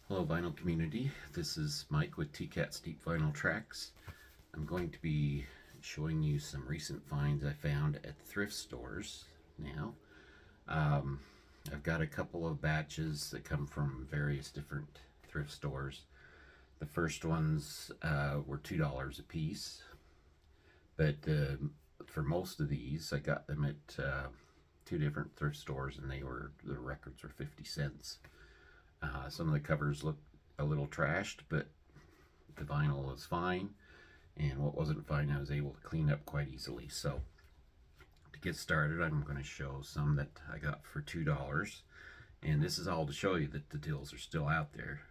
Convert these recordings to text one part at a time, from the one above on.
Hello vinyl community, this is Mike with TCAT's Deep Vinyl Tracks. I'm going to be showing you some recent finds I found at thrift stores now. Um, I've got a couple of batches that come from various different thrift stores. The first ones were $2 a piece, but for most of these I got them at two different thrift stores and the records were 50 cents. Some of the covers look a little trashed, but the vinyl is fine, and what wasn't fine I was able to clean up quite easily. So to get started, I'm going to show some that I got for $2, and this is all to show you that the deals are still out there.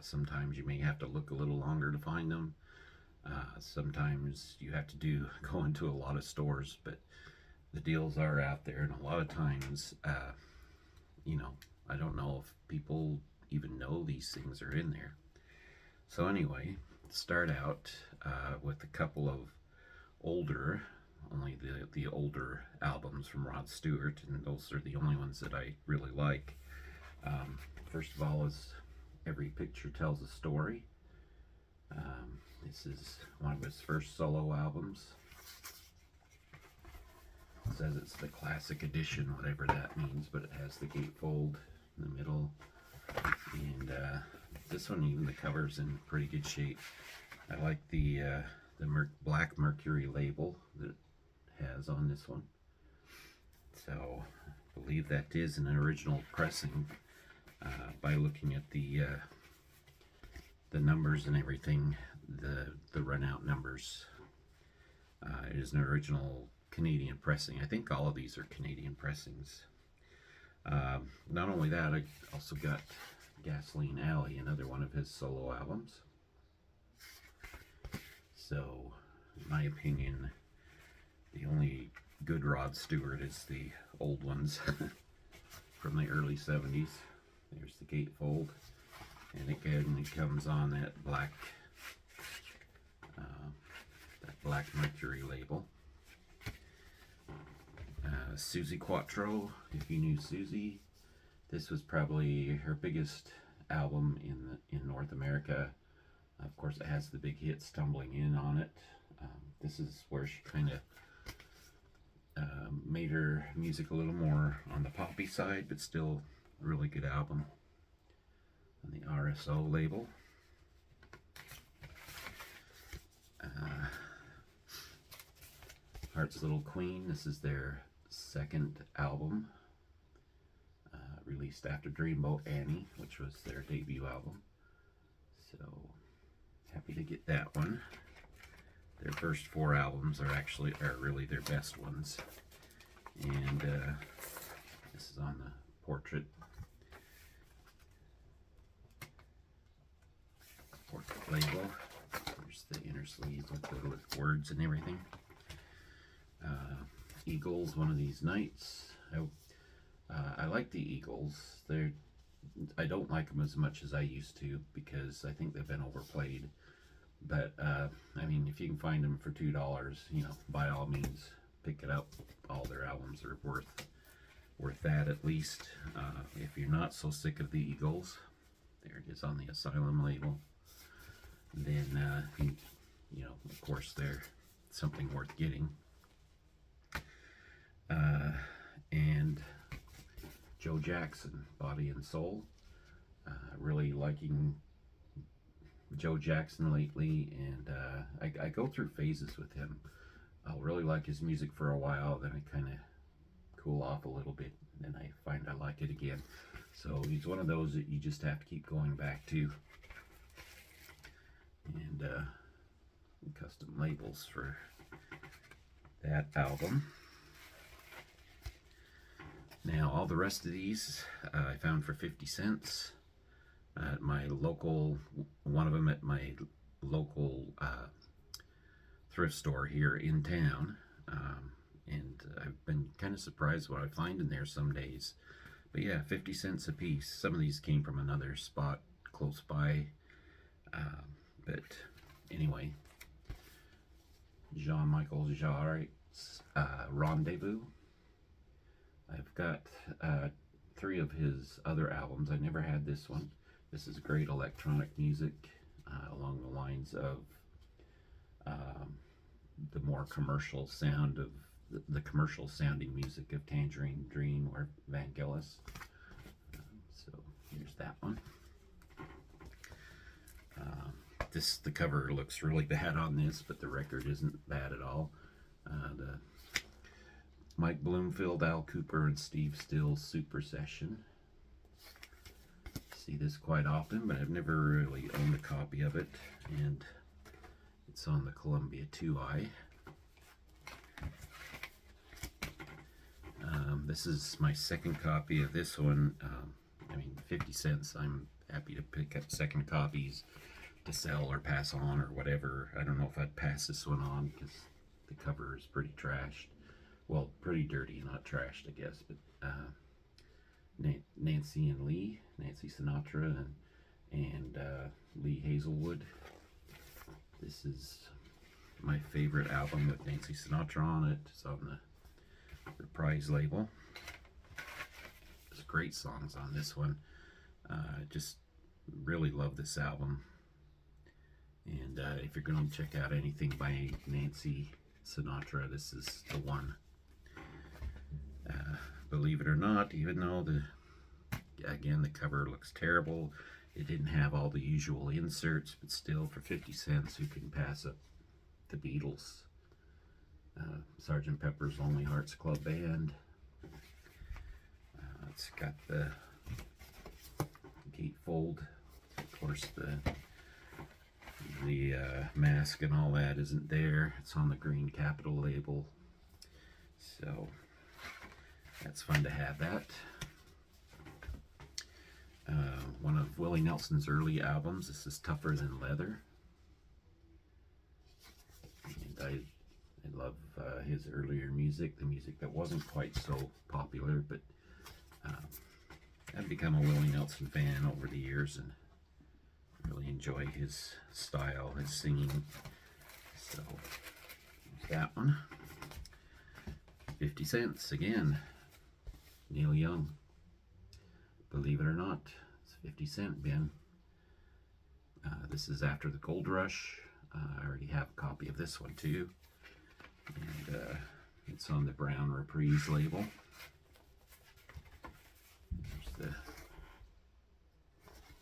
Sometimes you may have to look a little longer to find them. Sometimes you have to go into a lot of stores, but the deals are out there, and a lot of times, you know, I don't know if people even know these things are in there. So anyway, start out with a couple of older, only the older albums from Rod Stewart, and those are the only ones that I really like. First of all is Every Picture Tells a Story. This is one of his first solo albums. It says it's the classic edition, whatever that means, but it has the gatefold in the middle. And this one, even the cover's in pretty good shape. I like the Black Mercury label that it has on this one. So I believe that is an original pressing by looking at the numbers and everything, the run out numbers. It is an original Canadian pressing. I think all of these are Canadian pressings. Not only that, I also got Gasoline Alley, another one of his solo albums. So, in my opinion, the only good Rod Stewart is the old ones from the early 70s. There's the gatefold, and again it comes on that black Mercury label. Susie Quattro, if you knew Susie, this was probably her biggest album in North America. Of course, it has the big hits Tumbling In on it. This is where she kind of made her music a little more on the poppy side, but still a really good album on the RSO label. Heart's Little Queen, this is their second album, released after Dreamboat Annie, which was their debut album. So happy to get that one. Their first four albums are really their best ones. And this is on the portrait label. There's the inner sleeve with words and everything. Eagles, One of These Nights. I like the Eagles. I don't like them as much as I used to because I think they've been overplayed. But I mean, if you can find them for $2, by all means, pick it up. All their albums are worth that at least. If you're not so sick of the Eagles, there it is on the Asylum label. Then of course, they're something worth getting. And Joe Jackson, Body and Soul. Really liking Joe Jackson lately, and I go through phases with him. I'll really like his music for a while, then I kind of cool off a little bit, and then I find I like it again. So he's one of those that you just have to keep going back to. And custom labels for that album. Now, all the rest of these I found for 50 cents at my local, one of them at my local thrift store here in town. And I've been kind of surprised what I find in there some days. But yeah, 50 cents a piece. Some of these came from another spot close by. But anyway, Jean-Michel Jarre's Rendezvous. I've got 3 of his other albums. I never had this one. This is great electronic music along the lines of um, the more commercial sound of the commercial sounding music of Tangerine Dream or Vangelis. So here's that one. The cover looks really bad on this, but the record isn't bad at all. The Mike Bloomfield, Al Cooper, and Steve Stills Super Session. See this quite often, but I've never really owned a copy of it, and it's on the Columbia 2i. This is my second copy of this one. I mean, 50 cents. I'm happy to pick up second copies to sell or pass on or whatever. I don't know if I'd pass this one on because the cover is pretty trashed. Well, pretty dirty, not trashed, I guess. But Nancy and Lee, Nancy Sinatra and Lee Hazelwood. This is my favorite album with Nancy Sinatra on it. It's on the Reprise label. There's great songs on this one. Just really love this album. And if you're going to check out anything by Nancy Sinatra, this is the one. Believe it or not, even though the cover looks terrible, it didn't have all the usual inserts, but still for 50 cents who can pass up the Beatles? Sgt. Pepper's Lonely Hearts Club Band. It's got the gatefold. Of course, the mask and all that isn't there. It's on the green Capitol label. So that's fun to have that. One of Willie Nelson's early albums. This is Tougher Than Leather. And I love his earlier music, the music that wasn't quite so popular, but I've become a Willie Nelson fan over the years and really enjoy his style, his singing. So there's that one. 50 cents again. Neil Young. Believe it or not, it's 50 cent bin. This is after the Gold Rush. I already have a copy of this one too. And it's on the brown Reprise label. There's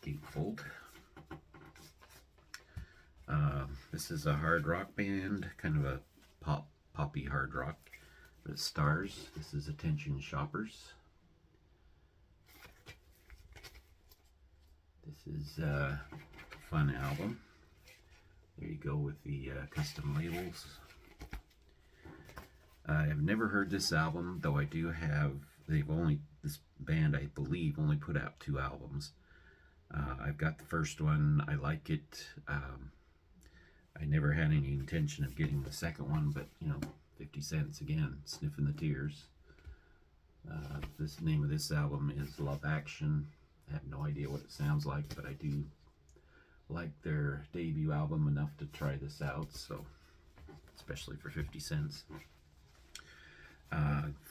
the gatefold. This is a hard rock band, kind of a poppy hard rock, but it stars. This is Attention Shoppers. This is a fun album. There you go with the custom labels. I've never heard this album, though I do have, this band I believe only put out 2 albums. I've got the first one, I like it. I never had any intention of getting the second one, but 50 cents again, sniffing the tears. This name of this album is Love Action. I have no idea what it sounds like, but I do like their debut album enough to try this out, so especially for 50 cents.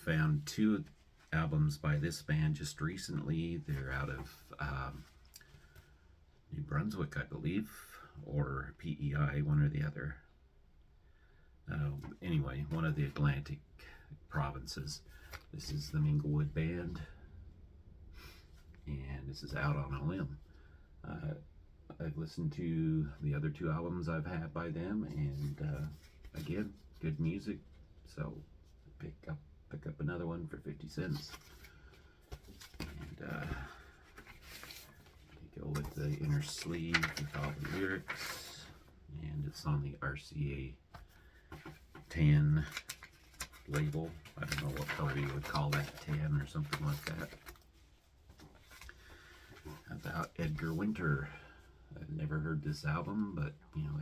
Found 2 albums by this band just recently. They're out of New Brunswick, I believe, or PEI, one or the other. Anyway, one of the Atlantic provinces. This is the Minglewood Band, and this is Out on a Limb. I've listened to the other 2 albums I've had by them, and again, good music. So pick up another one for 50 cents. And go with the inner sleeve with all the lyrics, and it's on the RCA tan label. I don't know what color you would call that, tan or something like that. About Edgar Winter. I've never heard this album, but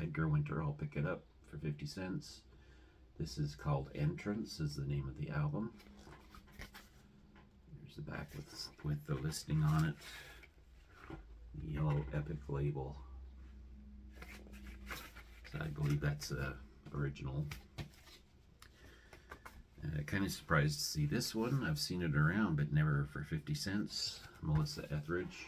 Edgar Winter, I'll pick it up for 50 cents. This is called Entrance, is the name of the album. Here's the back with the listing on it. The yellow Epic label. So I believe that's original. Kind of surprised to see this one. I've seen it around, but never for 50 cents. Melissa Etheridge.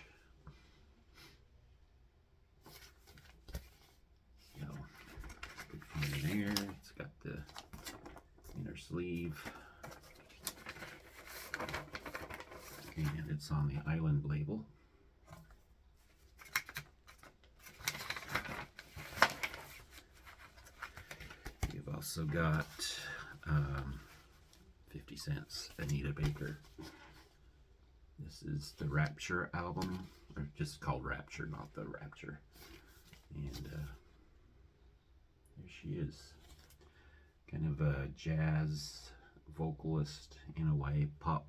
It's on the Island label. You've also got 50 cents, Anita Baker. This is the Rapture album, or just called Rapture, not the Rapture. And there she is. Kind of a jazz vocalist in a way,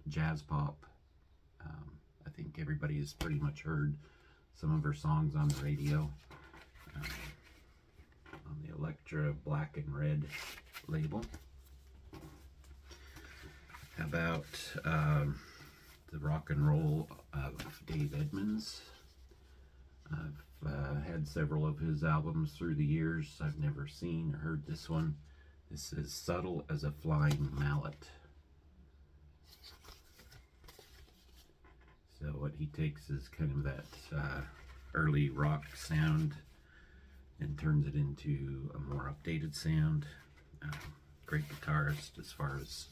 jazz pop. I think everybody has pretty much heard some of her songs on the radio. On the Electra Black and Red label. How about the rock and roll of Dave Edmunds? I've had several of his albums through the years. I've never seen or heard this one. This is Subtle as a Flying Mallet. So what he takes is kind of that early rock sound and turns it into a more updated sound. Great guitarist as far as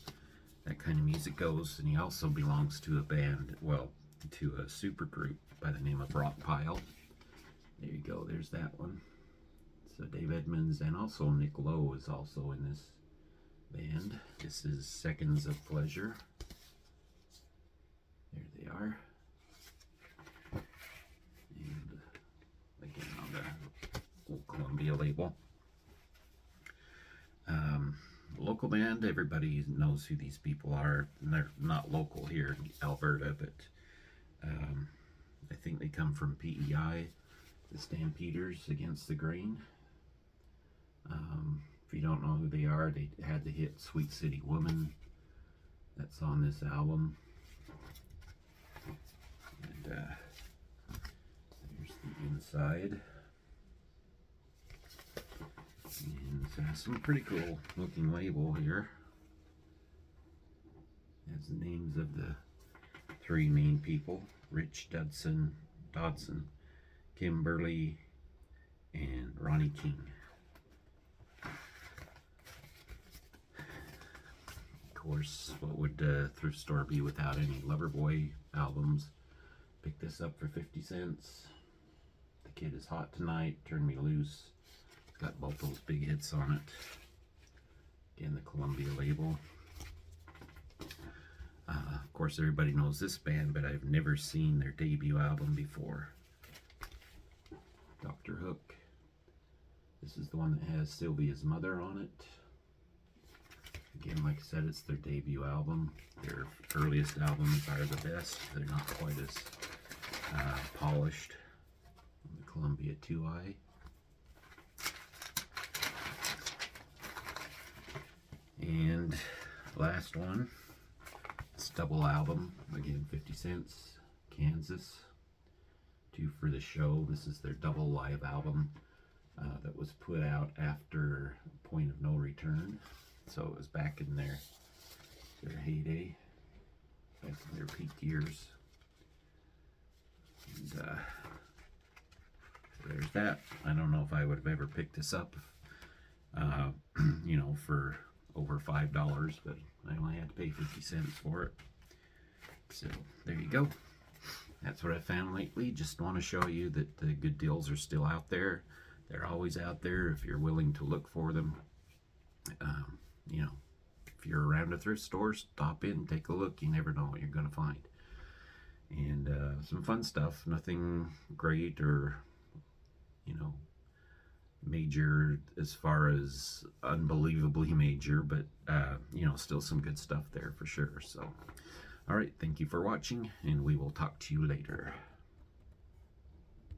that kind of music goes, and he also belongs to a band, well, to a super group by the name of Rock Pile. There you go, there's that one. So Dave Edmunds and also Nick Lowe is also in this band. This is Seconds of Pleasure. There they are. And again on the old Columbia label. Local band, everybody knows who these people are. They're not local here in Alberta, but I think they come from PEI, the Stampeders Against the Grain. If you don't know who they are, they had the hit Sweet City Woman. That's on this album. And there's the inside. And some pretty cool looking label here. Has the names of the three main people: Rich Dodson, Kimberly, and Ronnie King. Of course, what would a thrift store be without any Loverboy albums? Pick this up for 50 cents. The Kid Is Hot Tonight, Turn Me Loose. Got both those big hits on it. Again, the Columbia label. Of course, everybody knows this band, but I've never seen their debut album before. Dr. Hook. This is the one that has Sylvia's mother on it. Again, like I said, it's their debut album. Their earliest albums are the best. They're not quite as polished. The Columbia 2i. And last one, it's double album, again 50 cents, Kansas, 2 for the show. This is their double live album that was put out after Point of No Return, so it was back in their heyday, back in their peak years. And so there's that. I don't know if I would have ever picked this up, you know, for over $5, but I only had to pay 50 cents for it. So there you go. That's what I found lately. Just want to show you that the good deals are still out there. They're always out there if you're willing to look for them. You know, if you're around a thrift store, stop in, take a look. You never know what you're going to find. And some fun stuff. Nothing great or, you know, major as far as unbelievably major, but you know, still some good stuff there for sure. So all right, thank you for watching, and we will talk to you later.